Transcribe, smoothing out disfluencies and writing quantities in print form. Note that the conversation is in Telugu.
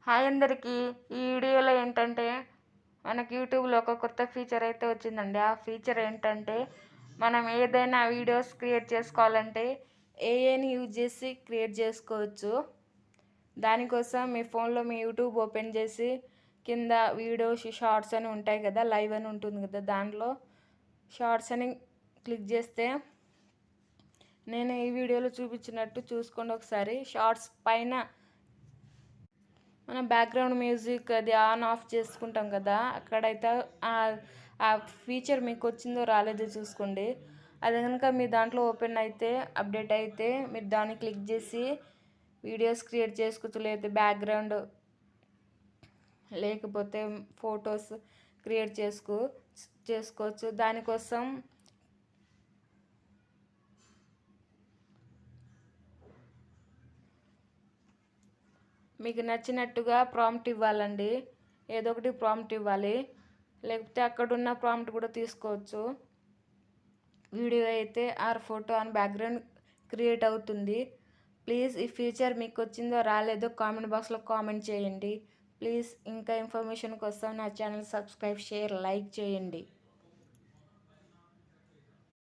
హాయ్ అందరికీ. ఈ వీడియోలో ఏంటంటే మనకి యూట్యూబ్లో ఒక కొత్త ఫీచర్ అయితే వచ్చిందండి. ఆ ఫీచర్ ఏంటంటే మనం ఏదైనా వీడియోస్ క్రియేట్ చేసుకోవాలంటే ఏఐని యూజ్ చేసి క్రియేట్ చేసుకోవచ్చు. దానికోసం మీ ఫోన్లో మీ యూట్యూబ్ ఓపెన్ చేసి కింద వీడియోస్ షార్ట్స్ అని ఉంటాయి కదా, లైవ్ అని ఉంటుంది కదా, దాంట్లో షార్ట్స్ అని క్లిక్ చేస్తే నేను ఈ వీడియోలో చూపించినట్టు చూసుకోండి ఒకసారి. షార్ట్స్ పైన మనం బ్యాక్గ్రౌండ్ మ్యూజిక్ అది ఆన్ ఆఫ్ చేసుకుంటాం కదా, అక్కడైతే ఆ ఫీచర్ మీకు వచ్చిందో రాలేదో చూసుకోండి. అది కనుక మీ దాంట్లో ఓపెన్ అయితే అప్డేట్ అయితే మీరు దాన్ని క్లిక్ చేసి వీడియోస్ క్రియేట్ చేసుకోవచ్చు, లేదా బ్యాక్గ్రౌండ్ లేకపోతే ఫొటోస్ క్రియేట్ చేసుకోవచ్చు. దానికోసం మీకు నచ్చినట్టుగా ప్రాంప్ట్ ఇవ్వాలండి. ఏదో ఒకటి ప్రాంప్ట్ ఇవ్వాలి, లేకపోతే అక్కడున్న ప్రాంప్ట్ కూడా తీసుకోవచ్చు. వీడియో అయితే ఆర్ ఫోటో అని బ్యాక్గ్రౌండ్ క్రియేట్ అవుతుంది. ప్లీజ్ ఈ ఫీచర్ మీకు వచ్చిందో రాలేదో కామెంట్ బాక్స్లో కామెంట్ చేయండి. ప్లీజ్ ఇంకా ఇన్ఫర్మేషన్ కోసం నా ఛానల్ సబ్స్క్రైబ్, షేర్, లైక్ చేయండి.